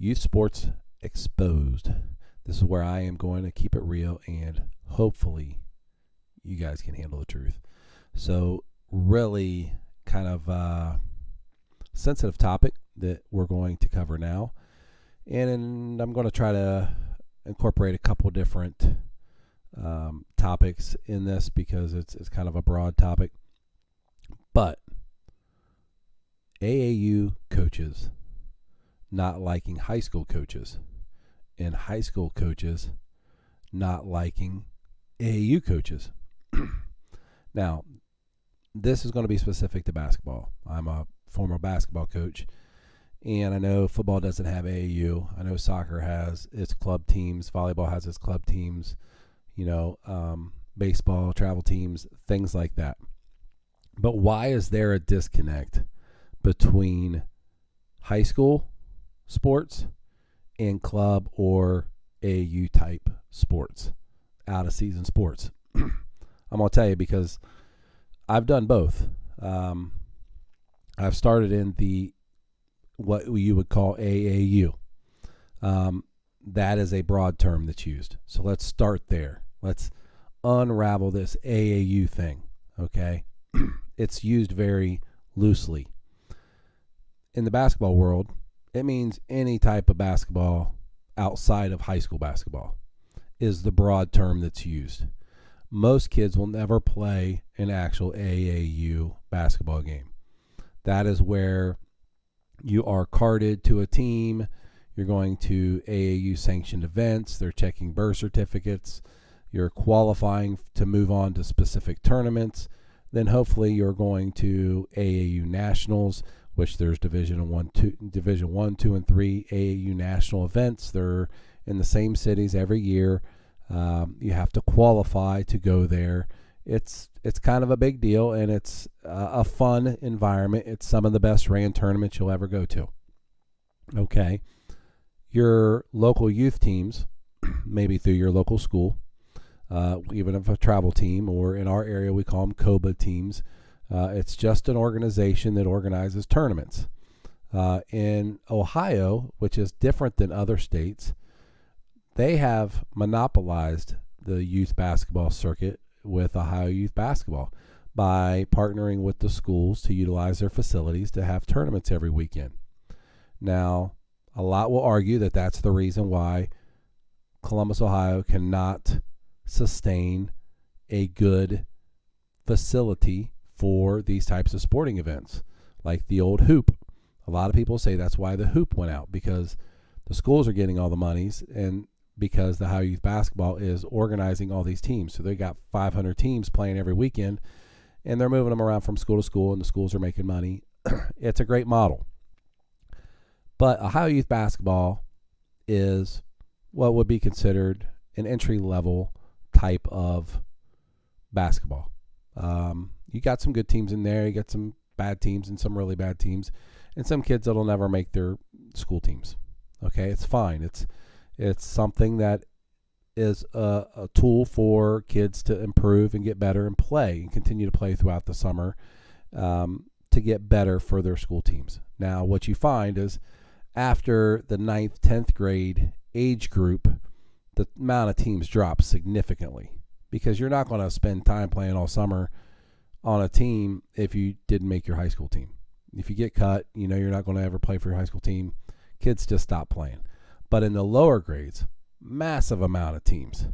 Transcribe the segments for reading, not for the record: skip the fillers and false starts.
Youth Sports Exposed. This is where I am going to keep it real, and hopefully you guys can handle the truth. So really kind of sensitive topic that we're going to cover now. And I'm going to try to incorporate a couple different topics in this because it's kind of a broad topic. But AAU coaches not liking high school coaches, and high school coaches not liking AAU coaches. Now, this is going to be specific to basketball. I'm a former basketball coach, and I know football doesn't have AAU. I know soccer has its club teams. Volleyball has its club teams. Baseball, travel teams, things like that. But why is there a disconnect between high school sports and club or AAU type sports, out of season sports? I'm going to tell you because I've done both. I've started in what you would call AAU. That is a broad term that's used. So let's start there. Let's unravel this AAU thing, okay? It's used very loosely. In the basketball world, it means any type of basketball outside of high school basketball is the broad term that's used. Most kids will never play an actual AAU basketball game. That is where you are carded to a team. You're going to AAU sanctioned events. They're checking birth certificates. You're qualifying to move on to specific tournaments. Then hopefully you're going to AAU nationals, which there's Division 1, 2, and 3 AAU national events. They're in the same cities every year. You have to qualify to go there. It's kind of a big deal, and it's a fun environment. It's some of the best ran tournaments you'll ever go to. Okay. Your local youth teams, maybe through your local school, even if a travel team, or in our area we call them COBA teams. It's just an organization that organizes tournaments. In Ohio, which is different than other states, they have monopolized the youth basketball circuit with Ohio Youth Basketball by partnering with the schools to utilize their facilities to have tournaments every weekend. Now, a lot will argue that that's the reason why Columbus, Ohio cannot sustain a good facility for these types of sporting events, like the old hoop. A lot of people say that's why the hoop went out, because the schools are getting all the monies, and because the Ohio Youth Basketball is organizing all these teams. So they got 500 teams playing every weekend, and they're moving them around from school to school, and the schools are making money. It's a great model. But Ohio Youth Basketball is what would be considered an entry-level type of basketball. You got some good teams in there. You got some bad teams and some really bad teams, and some kids that'll never make their school teams. Okay, it's fine. It's something that is a tool for kids to improve and get better and play and continue to play throughout the summer to get better for their school teams. Now, what you find is after the 9th, 10th grade age group, the amount of teams drops significantly, because you're not going to spend time playing all summer on a team if you didn't make your high school team. If you get cut, you're not going to ever play for your high school team. Kids just stop playing. But in the lower grades, massive amount of teams.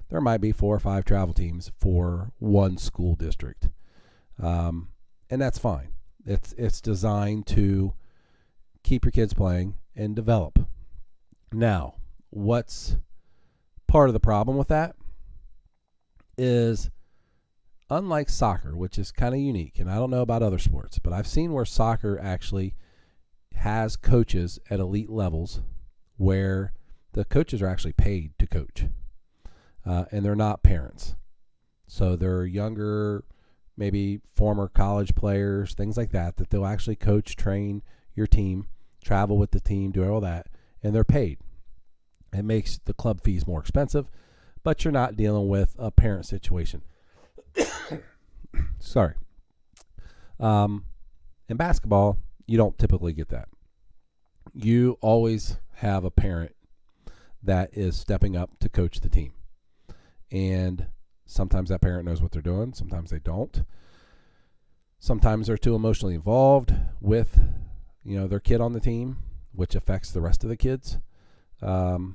There might be 4 or 5 travel teams for one school district. And that's fine. It's designed to keep your kids playing and develop. Now, what's part of the problem with that is, unlike soccer, which is kind of unique, and I don't know about other sports, but I've seen where soccer actually has coaches at elite levels where the coaches are actually paid to coach, and they're not parents. So they're younger, maybe former college players, things like that they'll actually coach, train your team, travel with the team, do all that, and they're paid. It makes the club fees more expensive, but you're not dealing with a parent situation. Sorry. In basketball, you don't typically get that. you always have a parent that is stepping up to coach the team. And sometimes that parent knows what they're doing. Sometimes they don't. Sometimes they're too emotionally involved with, their kid on the team, which affects the rest of the kids. And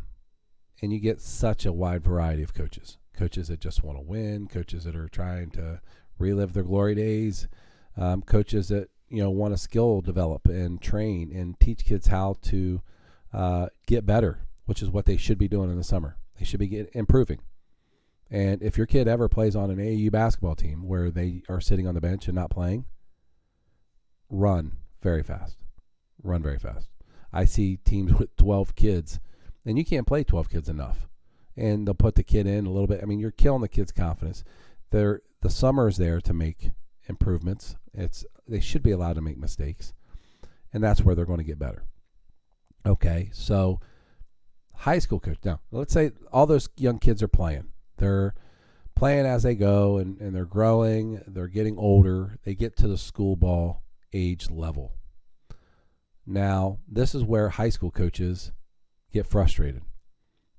you get such a wide variety of coaches. Coaches that just want to win, coaches that are trying to relive their glory days, coaches that, want to skill develop and train and teach kids how to get better, which is what they should be doing in the summer. They should be improving. And if your kid ever plays on an AAU basketball team where they are sitting on the bench and not playing, run very fast. Run very fast. I see teams with 12 kids, and you can't play 12 kids enough. And they'll put the kid in a little bit. I mean, you're killing the kid's confidence. The summer is there to make improvements. They should be allowed to make mistakes, and that's where they're going to get better. Okay, so high school coach. Now, let's say all those young kids are playing. They're playing as they go, and they're growing. They're getting older. They get to the school ball age level. Now, this is where high school coaches get frustrated,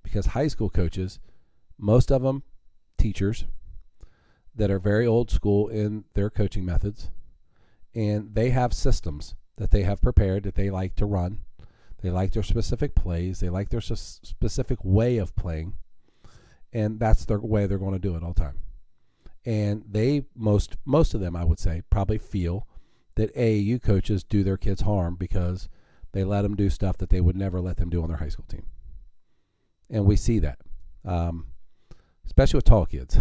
because high school coaches, most of them teachers that are very old school in their coaching methods, and they have systems that they have prepared that they like to run. They like their specific plays. They like their specific way of playing. And that's their way they're going to do it all the time. And they, most of them, I would say, probably feel that AAU coaches do their kids harm because they let them do stuff that they would never let them do on their high school team. And we see that, especially with tall kids.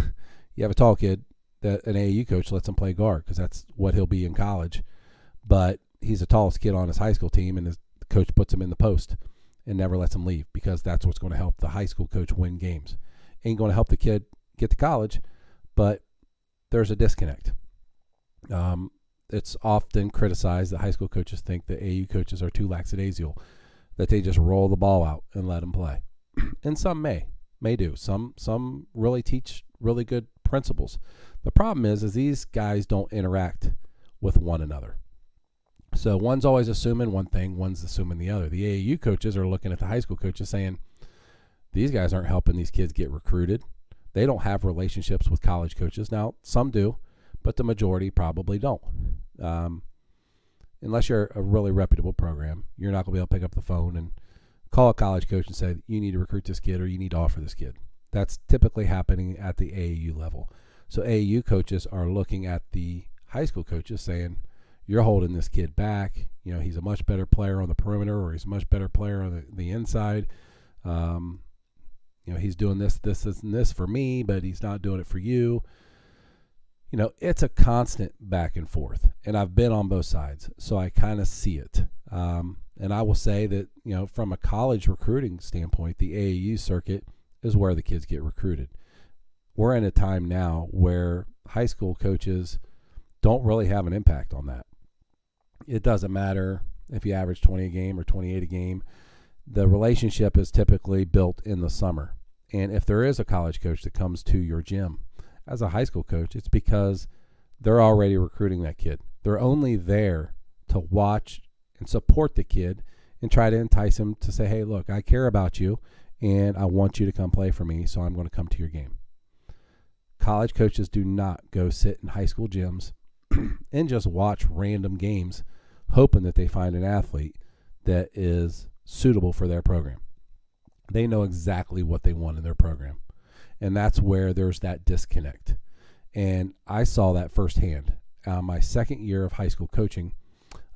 You have a tall kid that an AAU coach lets him play guard because that's what he'll be in college. But he's the tallest kid on his high school team, and the coach puts him in the post and never lets him leave because that's what's going to help the high school coach win games. Ain't going to help the kid get to college, but there's a disconnect. It's often criticized that high school coaches think that AAU coaches are too lackadaisical, that they just roll the ball out and let them play. And some may do. Some really teach really good principles. The problem is these guys don't interact with one another. So one's always assuming one thing, one's assuming the other. The AAU coaches are looking at the high school coaches saying, these guys aren't helping these kids get recruited. They don't have relationships with college coaches. Now, some do, but the majority probably don't. Unless you're a really reputable program, you're not going to be able to pick up the phone and call a college coach and say, you need to recruit this kid or you need to offer this kid. That's typically happening at the AAU level. So AAU coaches are looking at the high school coaches saying, you're holding this kid back. He's a much better player on the perimeter, or he's a much better player on the inside. He's doing this, and this for me, but he's not doing it for you. It's a constant back and forth, and I've been on both sides, so I kind of see it. And I will say that, from a college recruiting standpoint, the AAU circuit is where the kids get recruited. We're in a time now where high school coaches don't really have an impact on that. It doesn't matter if you average 20 a game or 28 a game. The relationship is typically built in the summer. And if there is a college coach that comes to your gym as a high school coach, it's because they're already recruiting that kid. They're only there to watch and support the kid and try to entice him to say, hey, look, I care about you and I want you to come play for me, so I'm going to come to your game. College coaches do not go sit in high school gyms and just watch random games hoping that they find an athlete that is suitable for their program. They know exactly what they want in their program. And that's where there's that disconnect. And I saw that firsthand. My second year of high school coaching,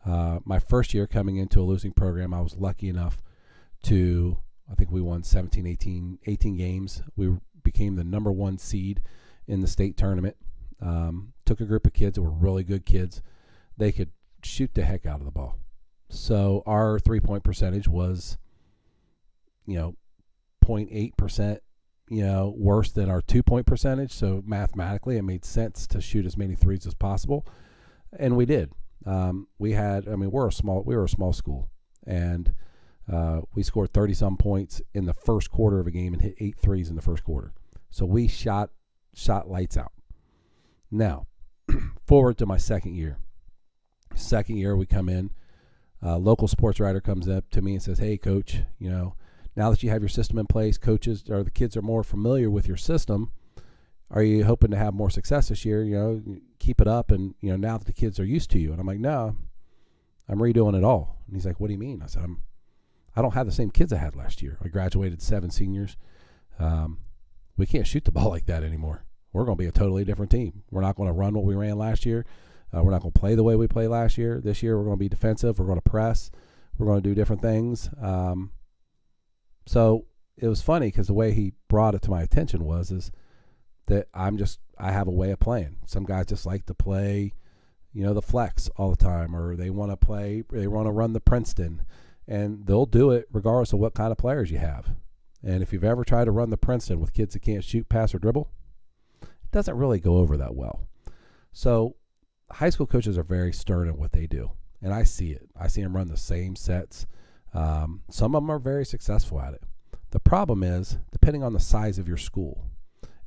my first year coming into a losing program, I was lucky enough to, I think we won 17, 18 games. We became the number 1 seed in the state tournament. Took a group of kids that were really good kids. They could shoot the heck out of the ball. So our 3-point percentage was, 0.8%, worse than our 2-point percentage. So mathematically, it made sense to shoot as many threes as possible, and we did. We were a small school, and we scored 30-some points in the first quarter of a game and hit 8 threes in the first quarter. So we shot lights out. Now, forward to my second year. Second year, we come in. Local sports writer comes up to me and says, hey, coach, now that you have your system in place, coaches or the kids are more familiar with your system. Are you hoping to have more success this year? Keep it up. And, now that the kids are used to you. And I'm like, no, I'm redoing it all. And he's like, what do you mean? I said, I don't have the same kids I had last year. I graduated 7 seniors. We can't shoot the ball like that anymore. We're going to be a totally different team. We're not going to run what we ran last year. We're not going to play the way we played last year. This year, we're going to be defensive. We're going to press. We're going to do different things. So it was funny because the way he brought it to my attention is that I have a way of playing. Some guys just like to play, the flex all the time, or they want to run the Princeton, and they'll do it regardless of what kind of players you have. And if you've ever tried to run the Princeton with kids that can't shoot, pass, or dribble, it doesn't really go over that well. So high school coaches are very stern in what they do, and I see it. I see them run the same sets. Some of them are very successful at it. The problem is, depending on the size of your school,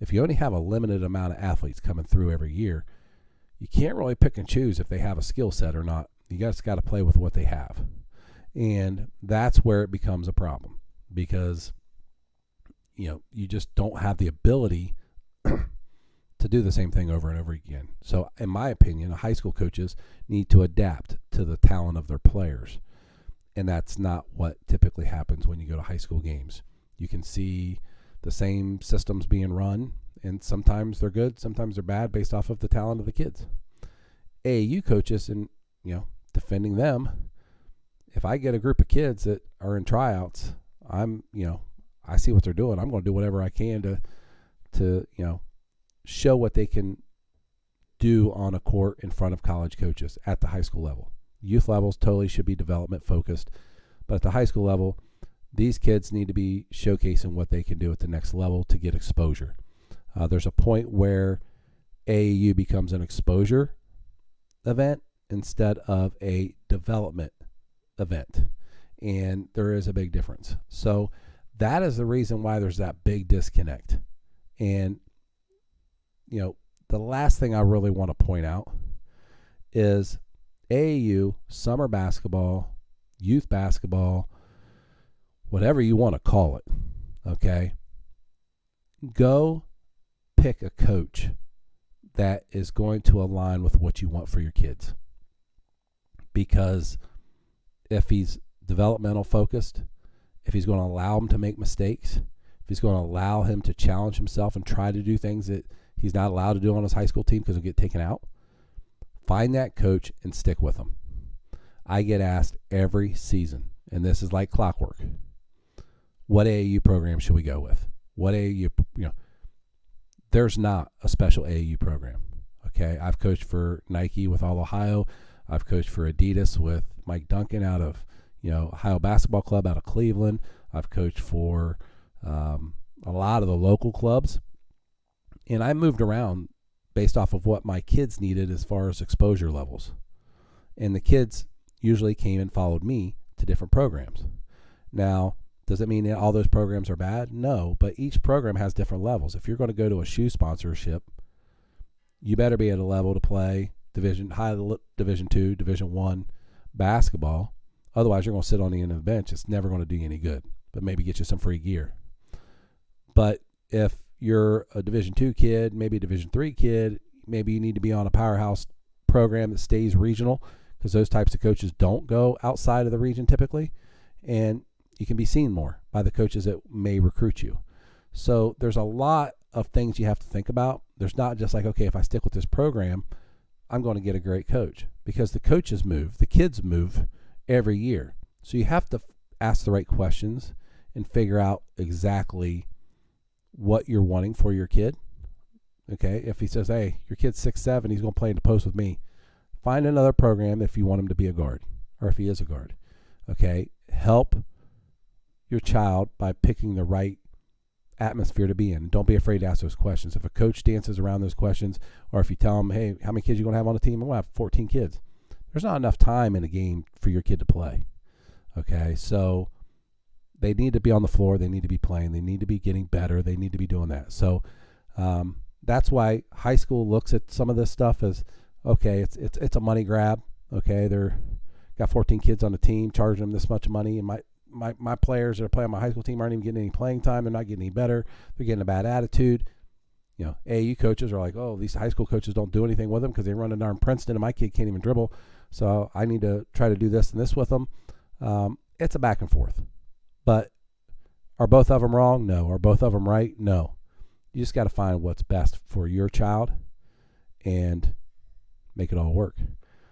if you only have a limited amount of athletes coming through every year, you can't really pick and choose if they have a skill set or not. You just got to play with what they have. And that's where it becomes a problem, because you just don't have the ability to do the same thing over and over again. So in my opinion, high school coaches need to adapt to the talent of their players. And that's not what typically happens when you go to high school games. You can see the same systems being run, and sometimes they're good, sometimes they're bad based off of the talent of the kids. AAU coaches, and defending them, if I get a group of kids that are in tryouts, I see what they're doing. I'm going to do whatever I can to show what they can do on a court in front of college coaches at the high school level. Youth levels totally should be development focused, but at the high school level, these kids need to be showcasing what they can do at the next level to get exposure. There's a point where AAU becomes an exposure event instead of a development event, and there is a big difference. So that is the reason why there's that big disconnect. And the last thing I really want to point out is AAU, summer basketball, youth basketball, whatever you want to call it, okay? Go pick a coach that is going to align with what you want for your kids. Because if he's developmental focused, if he's going to allow him to make mistakes, if he's going to allow him to challenge himself and try to do things that he's not allowed to do on his high school team because he'll get taken out, find that coach and stick with him. I get asked every season, and this is like clockwork, what AAU program should we go with? What AAU, there's not a special AAU program, okay? I've coached for Nike with All Ohio. I've coached for Adidas with Mike Duncan out of, Ohio Basketball Club out of Cleveland. I've coached for a lot of the local clubs. And I moved around based off of what my kids needed as far as exposure levels. And the kids usually came and followed me to different programs. Now, does it mean that all those programs are bad? No, but each program has different levels. If you're going to go to a shoe sponsorship, you better be at a level to play high Division II, Division I basketball. Otherwise, you're going to sit on the end of the bench. It's never going to do you any good, but maybe get you some free gear. But if you're a Division II kid, maybe a Division III kid, maybe you need to be on a powerhouse program that stays regional, because those types of coaches don't go outside of the region typically, and you can be seen more by the coaches that may recruit you. So there's a lot of things you have to think about. There's not just like, okay, if I stick with this program, I'm going to get a great coach, because the coaches move, the kids move every year. So you have to ask the right questions and figure out exactly what you're wanting for your kid. Okay, if he says, hey, your kid's 6'7", he's going to play in the post with me, find another program if you want him to be a guard, or if he is a guard. Okay, help your child by picking the right atmosphere to be in. Don't be afraid to ask those questions. If a coach dances around those questions, or if you tell him, hey, how many kids are you going to have on the team? I'm going to have 14 kids. There's not enough time in a game for your kid to play. Okay, so they need to be on the floor. They need to be playing. They need to be getting better. They need to be doing that. So that's why high school looks at some of this stuff as, okay, it's a money grab. Okay, they're got 14 kids on the team, charging them this much money, and my players that are playing on my high school team aren't even getting any playing time. They're not getting any better. They're getting a bad attitude. AAU coaches are like, oh, these high school coaches don't do anything with them because they run to darn Princeton and my kid can't even dribble. So I need to try to do this and this with them. It's a back and forth. But are both of them wrong? No. Are both of them right? No. You just got to find what's best for your child and make it all work.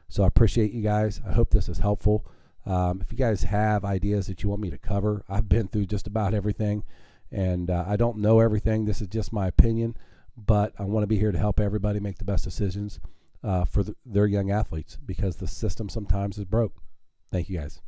So I appreciate you guys. I hope this is helpful. If you guys have ideas that you want me to cover, I've been through just about everything, and I don't know everything. This is just my opinion, but I want to be here to help everybody make the best decisions for their young athletes, because the system sometimes is broke. Thank you guys.